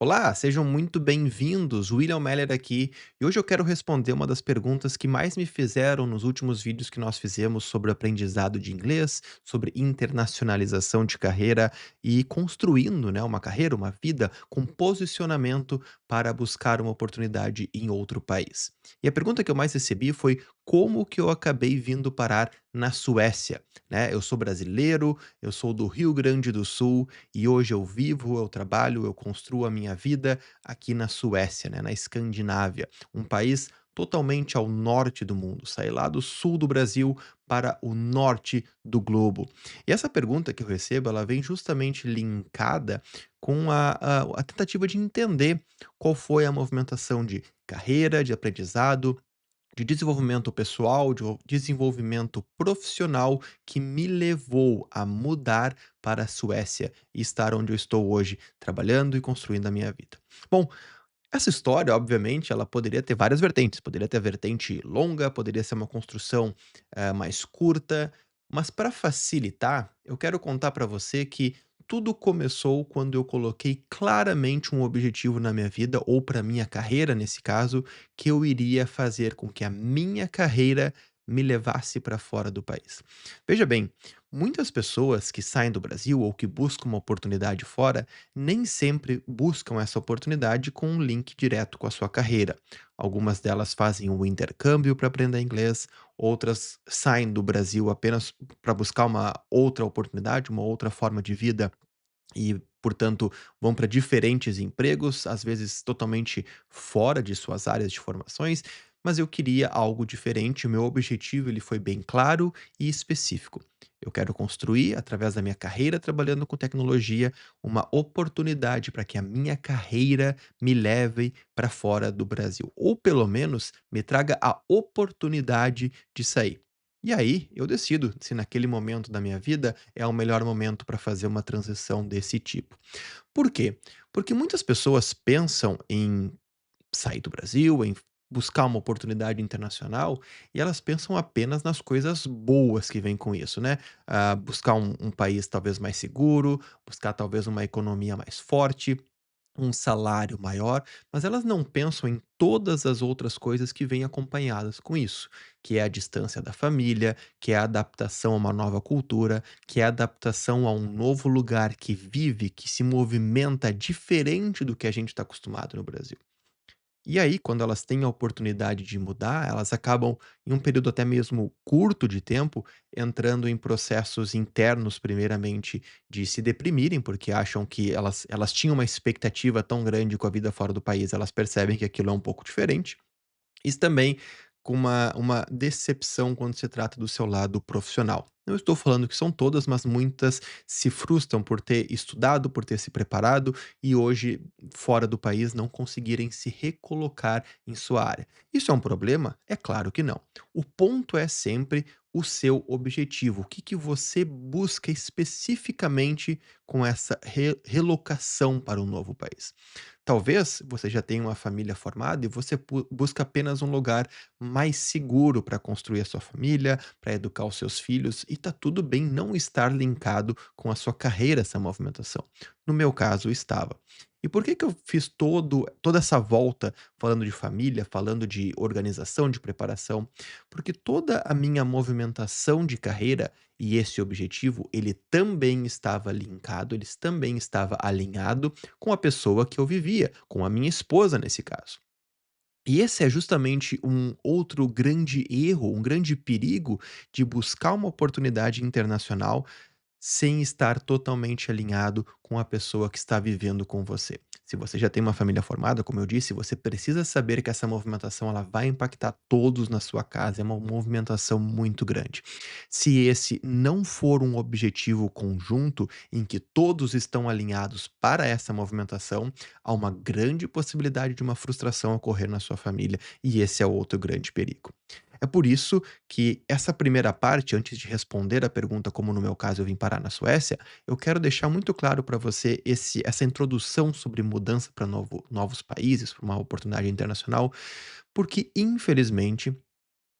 Olá, sejam muito bem-vindos. William Meller aqui. E hoje eu quero responder uma das perguntas que mais me fizeram nos últimos vídeos que nós fizemos sobre aprendizado de inglês, sobre internacionalização de carreira e construindo, né, uma carreira, uma vida com posicionamento para buscar uma oportunidade em outro país. E a pergunta que eu mais recebi foi como que eu acabei vindo parar na Suécia, né? Eu sou brasileiro, eu sou do Rio Grande do Sul e hoje eu vivo, eu trabalho, eu construo a minha vida aqui na Suécia, né, na Escandinávia, um país totalmente ao norte do mundo, sair lá do sul do Brasil para o norte do globo. E essa pergunta que eu recebo, ela vem justamente linkada com a tentativa de entender qual foi a movimentação de carreira, de aprendizado, de desenvolvimento pessoal, de desenvolvimento profissional que me levou a mudar para a Suécia e estar onde eu estou hoje, trabalhando e construindo a minha vida. Bom, essa história, obviamente, ela poderia ter várias vertentes. Poderia ter a vertente longa, poderia ser uma construção, mais curta, mas para facilitar, eu quero contar para você que tudo começou quando eu coloquei claramente um objetivo na minha vida, ou para minha carreira, nesse caso, que eu iria fazer com que a minha carreira me levasse para fora do país. Veja bem, muitas pessoas que saem do Brasil ou que buscam uma oportunidade fora, nem sempre buscam essa oportunidade com um link direto com a sua carreira. Algumas delas fazem um intercâmbio para aprender inglês, outras saem do Brasil apenas para buscar uma outra oportunidade, uma outra forma de vida e, portanto, vão para diferentes empregos, às vezes totalmente fora de suas áreas de formações, mas eu queria algo diferente. O meu objetivo ele foi bem claro e específico. Eu quero construir, através da minha carreira trabalhando com tecnologia, uma oportunidade para que a minha carreira me leve para fora do Brasil, ou pelo menos me traga a oportunidade de sair. E aí eu decido se naquele momento da minha vida é o melhor momento para fazer uma transição desse tipo. Por quê? Porque muitas pessoas pensam em sair do Brasil, em buscar uma oportunidade internacional, e elas pensam apenas nas coisas boas que vêm com isso, né? Buscar um país talvez mais seguro, buscar talvez uma economia mais forte, um salário maior, mas elas não pensam em todas as outras coisas que vêm acompanhadas com isso, que é a distância da família, que é a adaptação a uma nova cultura, que é a adaptação a um novo lugar que vive, que se movimenta diferente do que a gente está acostumado no Brasil. E aí, quando elas têm a oportunidade de mudar, elas acabam, em um período até mesmo curto de tempo, entrando em processos internos, primeiramente, de se deprimirem, porque acham que elas tinham uma expectativa tão grande com a vida fora do país, elas percebem que aquilo é um pouco diferente. Isso também com uma decepção quando se trata do seu lado profissional. Não estou falando que são todas, mas muitas se frustram por ter estudado, por ter se preparado e hoje, fora do país, não conseguirem se recolocar em sua área. Isso é um problema? É claro que não. O ponto é sempre o seu objetivo. O que que você busca especificamente com essa relocação para um novo país? Talvez você já tenha uma família formada e você busca apenas um lugar mais seguro para construir a sua família, para educar os seus filhos, e tá tudo bem não estar linkado com a sua carreira essa movimentação. No meu caso, estava. E por que que eu fiz toda essa volta falando de família, falando de organização, de preparação? Porque toda a minha movimentação de carreira e esse objetivo, ele também estava linkado, ele também estava alinhado com a pessoa que eu vivia, com a minha esposa nesse caso. E esse é justamente um outro grande erro, um grande perigo de buscar uma oportunidade internacional sem estar totalmente alinhado com a pessoa que está vivendo com você. Se você já tem uma família formada, como eu disse, você precisa saber que essa movimentação ela vai impactar todos na sua casa, é uma movimentação muito grande. Se esse não for um objetivo conjunto em que todos estão alinhados para essa movimentação, há uma grande possibilidade de uma frustração ocorrer na sua família, e esse é outro grande perigo. É por isso que essa primeira parte, antes de responder a pergunta como no meu caso eu vim parar na Suécia, eu quero deixar muito claro para você essa introdução sobre mudança para novos países, para uma oportunidade internacional, porque infelizmente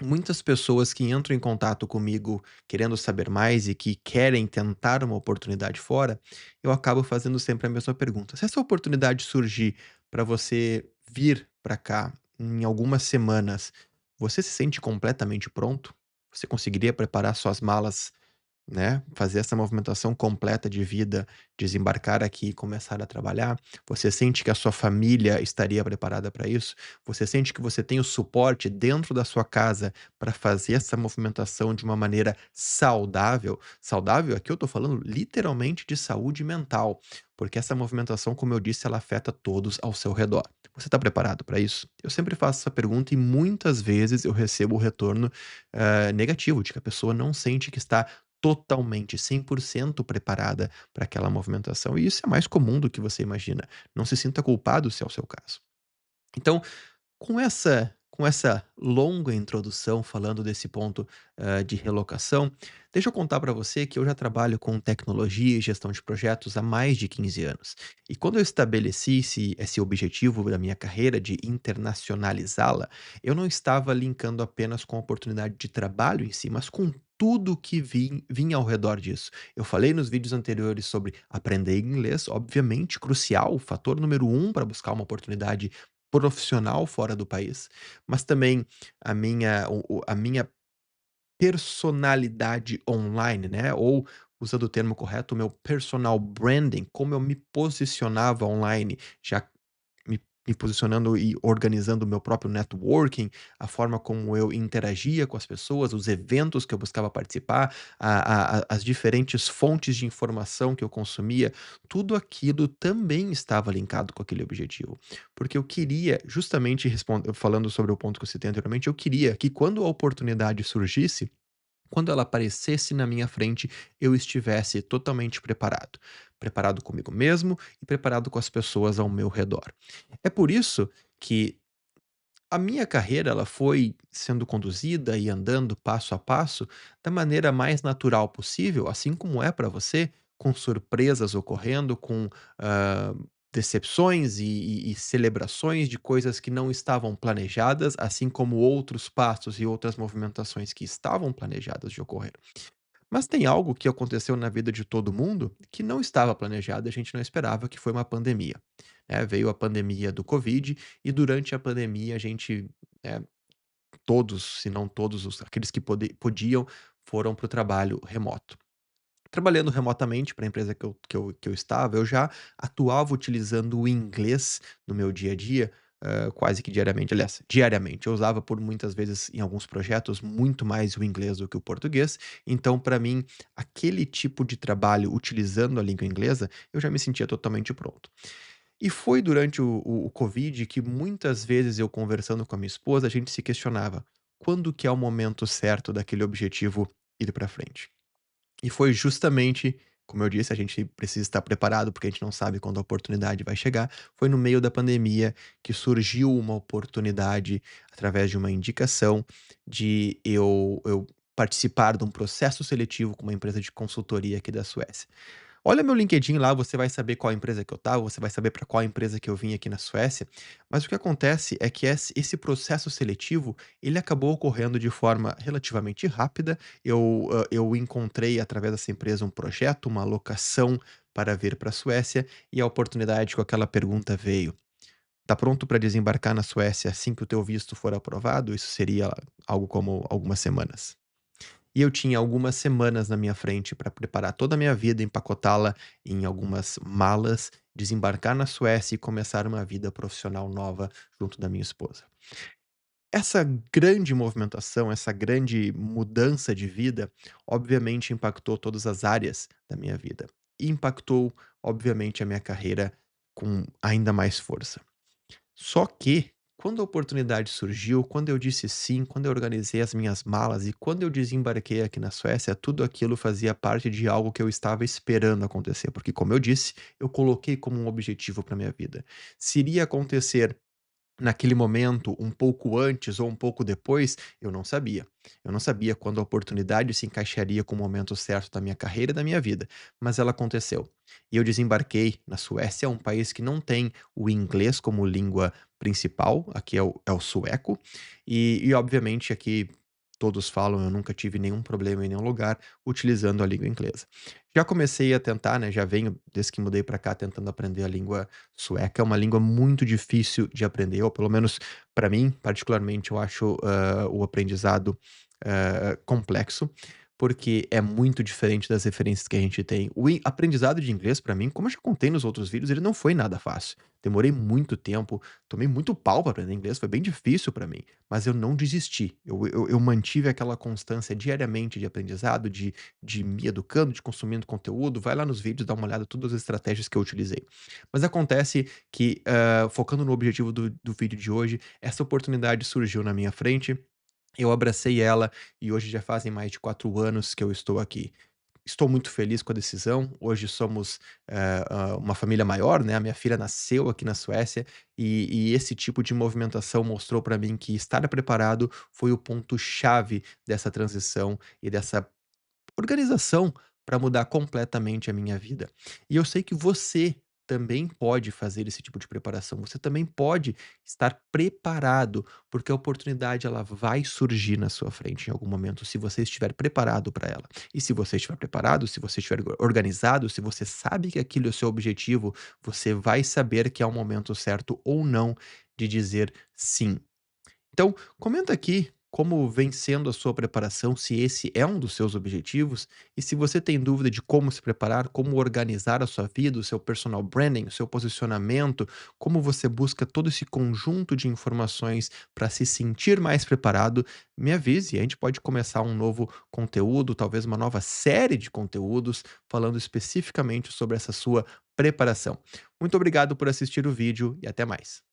Muitas pessoas que entram em contato comigo querendo saber mais e que querem tentar uma oportunidade fora, eu acabo fazendo sempre a mesma pergunta: se essa oportunidade surgir para você vir para cá em algumas semanas, você se sente completamente pronto? Você conseguiria preparar suas malas, né, fazer essa movimentação completa de vida, desembarcar aqui e começar a trabalhar? Você sente que a sua família estaria preparada para isso? Você sente que você tem o suporte dentro da sua casa para fazer essa movimentação de uma maneira saudável? Saudável, aqui eu estou falando literalmente de saúde mental, porque essa movimentação, como eu disse, ela afeta todos ao seu redor. Você está preparado para isso? Eu sempre faço essa pergunta e muitas vezes eu recebo o retorno negativo, de que a pessoa não sente que está totalmente, 100% preparada para aquela movimentação, e isso é mais comum do que você imagina. Não se sinta culpado se é o seu caso. Então, com essa longa introdução falando desse ponto, de relocação, deixa eu contar para você que eu já trabalho com tecnologia e gestão de projetos há mais de 15 anos. E quando eu estabeleci esse objetivo da minha carreira de internacionalizá-la, eu não estava linkando apenas com a oportunidade de trabalho em si, mas com tudo que vinha ao redor disso. Eu falei nos vídeos anteriores sobre aprender inglês, obviamente crucial, o fator número um para buscar uma oportunidade profissional fora do país, mas também a minha personalidade online, né, ou usando o termo correto, o meu personal branding, como eu me posicionava online, já me me posicionando e organizando o meu próprio networking, a forma como eu interagia com as pessoas, os eventos que eu buscava participar, as diferentes fontes de informação que eu consumia, tudo aquilo também estava linkado com aquele objetivo. Porque eu queria, justamente falando sobre o ponto que eu citei anteriormente, eu queria que quando a oportunidade surgisse, quando ela aparecesse na minha frente, eu estivesse totalmente preparado. Preparado comigo mesmo e preparado com as pessoas ao meu redor. É por isso que a minha carreira ela foi sendo conduzida e andando passo a passo da maneira mais natural possível, assim como é para você, com surpresas ocorrendo, com ah, decepções e celebrações de coisas que não estavam planejadas, assim como outros passos e outras movimentações que estavam planejadas de ocorrer. Mas tem algo que aconteceu na vida de todo mundo que não estava planejado, a gente não esperava, que foi uma pandemia, né. Veio a pandemia do Covid e durante a pandemia a gente, todos, se não todos os aqueles que podiam, foram para o trabalho remoto. Trabalhando remotamente para a empresa que eu estava, eu já atuava utilizando o inglês no meu dia a dia, quase que diariamente, aliás, diariamente. Eu usava por muitas vezes, em alguns projetos, muito mais o inglês do que o português, então para mim, aquele tipo de trabalho utilizando a língua inglesa, eu já me sentia totalmente pronto. E foi durante o Covid que muitas vezes eu conversando com a minha esposa, a gente se questionava: "Quando que é o momento certo daquele objetivo ir para frente?". E foi justamente, como eu disse, a gente precisa estar preparado, porque a gente não sabe quando a oportunidade vai chegar. Foi no meio da pandemia que surgiu uma oportunidade, através de uma indicação, de eu participar de um processo seletivo com uma empresa de consultoria aqui da Suécia. Olha meu LinkedIn lá, você vai saber qual empresa que eu estava, você vai saber para qual empresa que eu vim aqui na Suécia, mas o que acontece é que esse processo seletivo, ele acabou ocorrendo de forma relativamente rápida. Eu encontrei através dessa empresa um projeto, uma locação para vir para a Suécia, e a oportunidade com aquela pergunta veio: "Tá pronto para desembarcar na Suécia assim que o teu visto for aprovado?". Isso seria algo como algumas semanas. E eu tinha algumas semanas na minha frente para preparar toda a minha vida, empacotá-la em algumas malas, desembarcar na Suécia e começar uma vida profissional nova junto da minha esposa. Essa grande movimentação, essa grande mudança de vida, obviamente impactou todas as áreas da minha vida. E impactou, obviamente, a minha carreira com ainda mais força. Só que, quando a oportunidade surgiu, quando eu disse sim, quando eu organizei as minhas malas e quando eu desembarquei aqui na Suécia, tudo aquilo fazia parte de algo que eu estava esperando acontecer, porque, como eu disse, eu coloquei como um objetivo para minha vida. Se iria acontecer naquele momento, um pouco antes ou um pouco depois, eu não sabia. Eu não sabia quando a oportunidade se encaixaria com o momento certo da minha carreira e da minha vida, mas ela aconteceu. E eu desembarquei na Suécia, um país que não tem o inglês como língua principal, aqui é o sueco, e obviamente aqui. todos falam, eu nunca tive nenhum problema em nenhum lugar utilizando a língua inglesa. Já comecei a tentar, né, já venho desde que mudei para cá tentando aprender a língua sueca, é uma língua muito difícil de aprender, ou pelo menos para mim, particularmente, eu acho, o aprendizado, complexo, porque é muito diferente das referências que a gente tem. O aprendizado de inglês para mim, como eu já contei nos outros vídeos, ele não foi nada fácil. Demorei muito tempo, tomei muito pau para aprender inglês, foi bem difícil para mim, mas eu não desisti. Eu mantive aquela constância diariamente de aprendizado, de me educando, de consumindo conteúdo. Vai lá nos vídeos, dá uma olhada todas as estratégias que eu utilizei. Mas acontece que, focando no objetivo do vídeo de hoje, essa oportunidade surgiu na minha frente, eu abracei ela e hoje já fazem mais de 4 anos que eu estou aqui. Estou muito feliz com a decisão. Hoje somos, uma família maior, né, a minha filha nasceu aqui na Suécia, e esse tipo de movimentação mostrou para mim que estar preparado foi o ponto chave dessa transição e dessa organização para mudar completamente a minha vida. E eu sei que você também pode fazer esse tipo de preparação, você também pode estar preparado, porque a oportunidade ela vai surgir na sua frente em algum momento, se você estiver preparado para ela. E se você estiver preparado, se você estiver organizado, se você sabe que aquilo é o seu objetivo, você vai saber que é o momento certo ou não de dizer sim. Então, comenta aqui como vem sendo a sua preparação, se esse é um dos seus objetivos, e se você tem dúvida de como se preparar, como organizar a sua vida, o seu personal branding, o seu posicionamento, como você busca todo esse conjunto de informações para se sentir mais preparado, me avise, a gente pode começar um novo conteúdo, talvez uma nova série de conteúdos, falando especificamente sobre essa sua preparação. Muito obrigado por assistir o vídeo e até mais.